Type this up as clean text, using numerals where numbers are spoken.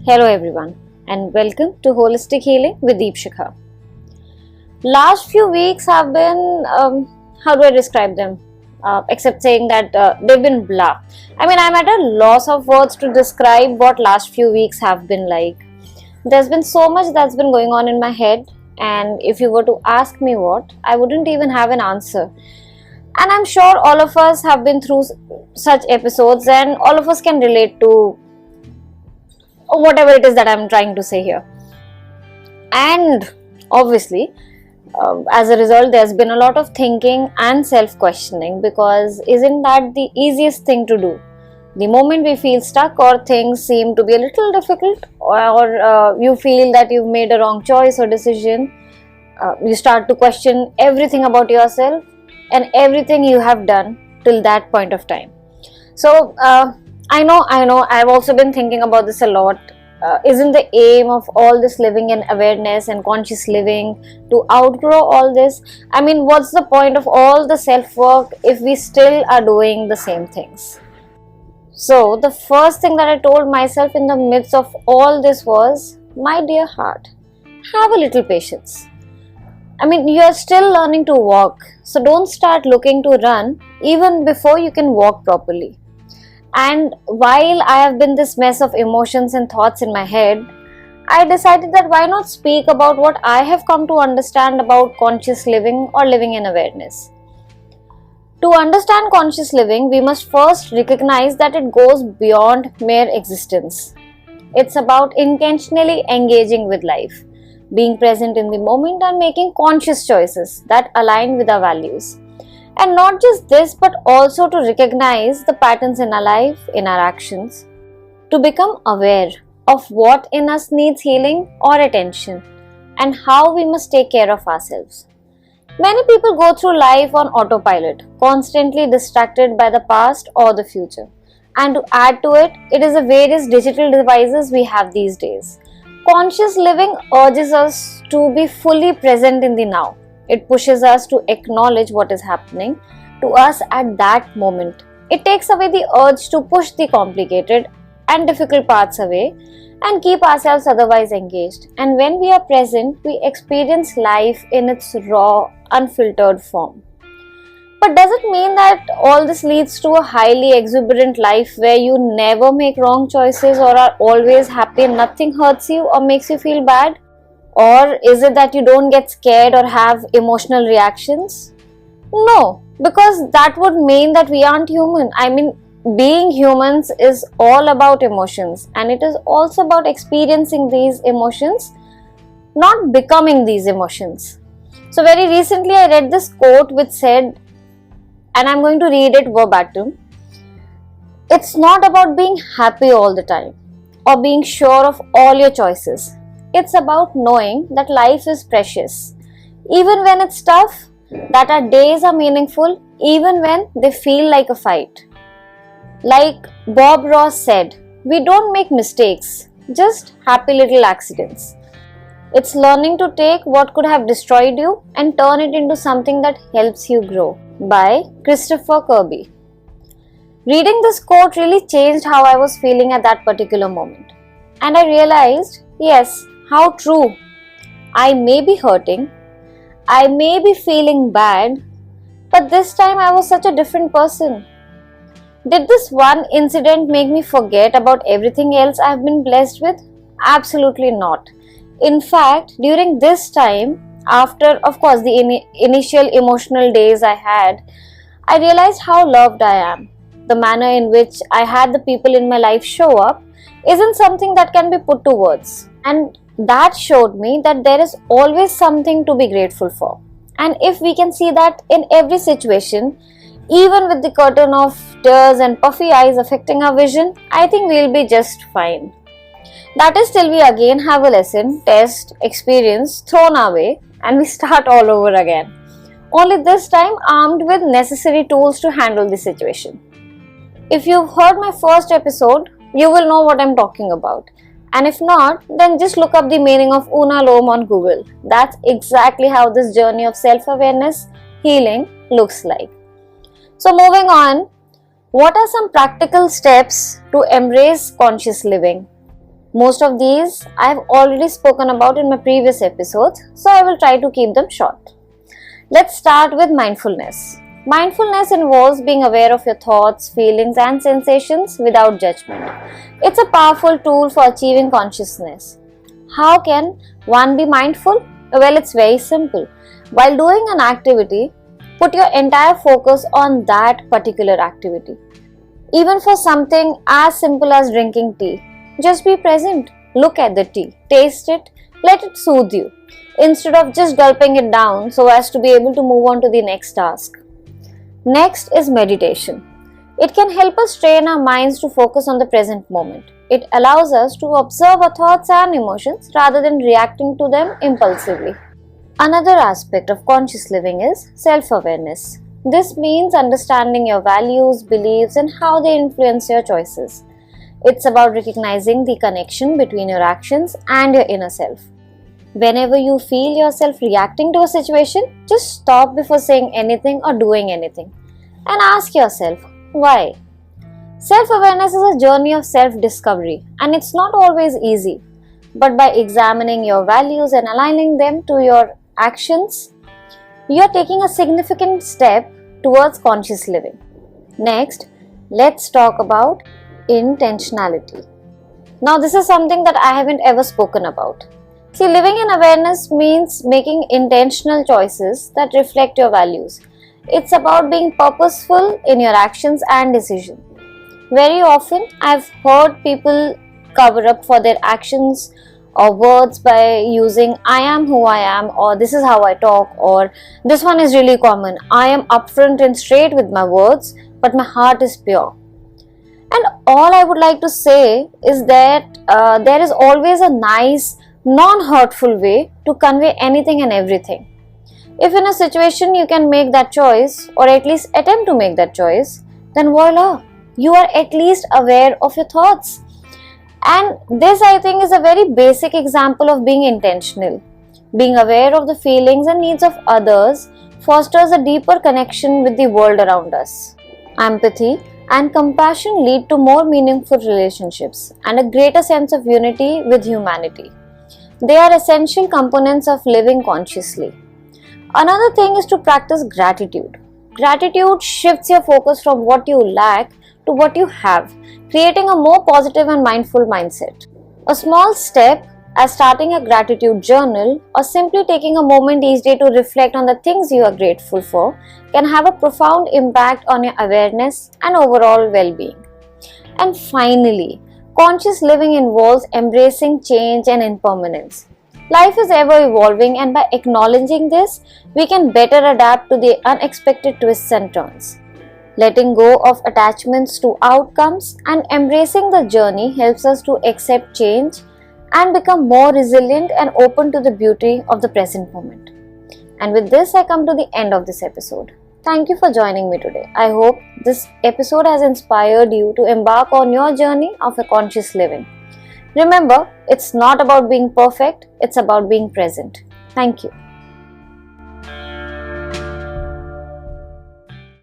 Hello everyone and welcome to Holistic Healing with Deepshikha. Last few weeks have been, how do I describe them? Except saying that they've been blah. I'm at a loss of words to describe what last few weeks have been like. There's been so much that's been going on in my head, and if you were to ask me what, I wouldn't even have an answer. And I'm sure all of us have been through such episodes, and all of us can relate to whatever it is that I'm trying to say here. And obviously, as a result, there's been a lot of thinking and self-questioning, because isn't that the easiest thing to do? The moment we feel stuck or things seem to be a little difficult, or you feel that you've made a wrong choice or decision, you start to question everything about yourself and everything you have done till that point of time. So, I know, I've also been thinking about this a lot. Isn't the aim of all this living in awareness and conscious living to outgrow all this? What's the point of all the self-work if we still are doing the same things? So, the first thing that I told myself in the midst of all this was, my dear heart, have a little patience. You're still learning to walk, so don't start looking to run even before you can walk properly. And while I have been this mess of emotions and thoughts in my head, I decided that why not speak about what I have come to understand about conscious living or living in awareness. To understand conscious living, we must first recognize that it goes beyond mere existence. It's about intentionally engaging with life, being present in the moment and making conscious choices that align with our values. And not just this, but also to recognize the patterns in our life, in our actions, to become aware of what in us needs healing or attention, and how we must take care of ourselves. Many people go through life on autopilot, constantly distracted by the past or the future. And to add to it, it is the various digital devices we have these days. Conscious living urges us to be fully present in the now. It pushes us to acknowledge what is happening to us at that moment. It takes away the urge to push the complicated and difficult parts away and keep ourselves otherwise engaged. And when we are present, we experience life in its raw, unfiltered form. But does it mean that all this leads to a highly exuberant life where you never make wrong choices or are always happy and nothing hurts you or makes you feel bad? Or is it that you don't get scared or have emotional reactions? No, because that would mean that we aren't human. Being humans is all about emotions, and it is also about experiencing these emotions, not becoming these emotions. So very recently I read this quote which said, and I'm going to read it verbatim, it's not about being happy all the time or being sure of all your choices. It's about knowing that life is precious, even when it's tough, that our days are meaningful, even when they feel like a fight. Like Bob Ross said, we don't make mistakes, just happy little accidents. It's learning to take what could have destroyed you and turn it into something that helps you grow, by Christopher Kirby. Reading this quote really changed how I was feeling at that particular moment. And I realized, yes, how true. I may be hurting, I may be feeling bad, but this time I was such a different person. Did this one incident make me forget about everything else I've been blessed with? Absolutely not. In fact, during this time, after of course the initial emotional days I had, I realized how loved I am. The manner in which I had the people in my life show up isn't something that can be put to words. And that showed me that there is always something to be grateful for. And if we can see that in every situation, even with the curtain of tears and puffy eyes affecting our vision, I think we'll be just fine. That is till we again have a lesson, test, experience thrown our way and we start all over again. Only this time armed with necessary tools to handle the situation. If you've heard my first episode, you will know what I'm talking about. And if not, then just look up the meaning of Una Lom on Google. That's exactly how this journey of self-awareness, healing looks like. So moving on, what are some practical steps to embrace conscious living? Most of these I've already spoken about in my previous episodes, so I will try to keep them short. Let's start with mindfulness. Mindfulness involves being aware of your thoughts, feelings, and sensations without judgment. It's a powerful tool for achieving consciousness. How can one be mindful? Well, it's very simple. While doing an activity, put your entire focus on that particular activity. Even for something as simple as drinking tea, just be present. Look at the tea, taste it, let it soothe you, instead of just gulping it down so as to be able to move on to the next task. Next is meditation. It can help us train our minds to focus on the present moment. It allows us to observe our thoughts and emotions rather than reacting to them impulsively. Another aspect of conscious living is self-awareness. This means understanding your values, beliefs, and how they influence your choices. It's about recognizing the connection between your actions and your inner self. Whenever you feel yourself reacting to a situation, just stop before saying anything or doing anything and ask yourself, why? Self-awareness is a journey of self-discovery, and it's not always easy. But by examining your values and aligning them to your actions, you are taking a significant step towards conscious living. Next, let's talk about intentionality. Now, this is something that I haven't ever spoken about. See, living in awareness means making intentional choices that reflect your values. It's about being purposeful in your actions and decisions. Very often, I've heard people cover up for their actions or words by using I am who I am, or this is how I talk, or this one is really common. I am upfront and straight with my words, but my heart is pure. And all I would like to say is that there is always a nice, non-hurtful way to convey anything and everything. If in a situation you can make that choice, or at least attempt to make that choice, then voila, you are at least aware of your thoughts. And this, I think, is a very basic example of being intentional. Being aware of the feelings and needs of others fosters a deeper connection with the world around us. Empathy and compassion lead to more meaningful relationships and a greater sense of unity with humanity. They are essential components of living consciously. Another thing is to practice gratitude. Gratitude shifts your focus from what you lack to what you have, creating a more positive and mindful mindset. A small step, as starting a gratitude journal or simply taking a moment each day to reflect on the things you are grateful for, can have a profound impact on your awareness and overall well-being. And finally, conscious living involves embracing change and impermanence. Life is ever evolving, and by acknowledging this, we can better adapt to the unexpected twists and turns. Letting go of attachments to outcomes and embracing the journey helps us to accept change and become more resilient and open to the beauty of the present moment. And with this, I come to the end of this episode. Thank you for joining me today. I hope this episode has inspired you to embark on your journey of a conscious living. Remember, it's not about being perfect, it's about being present. Thank you.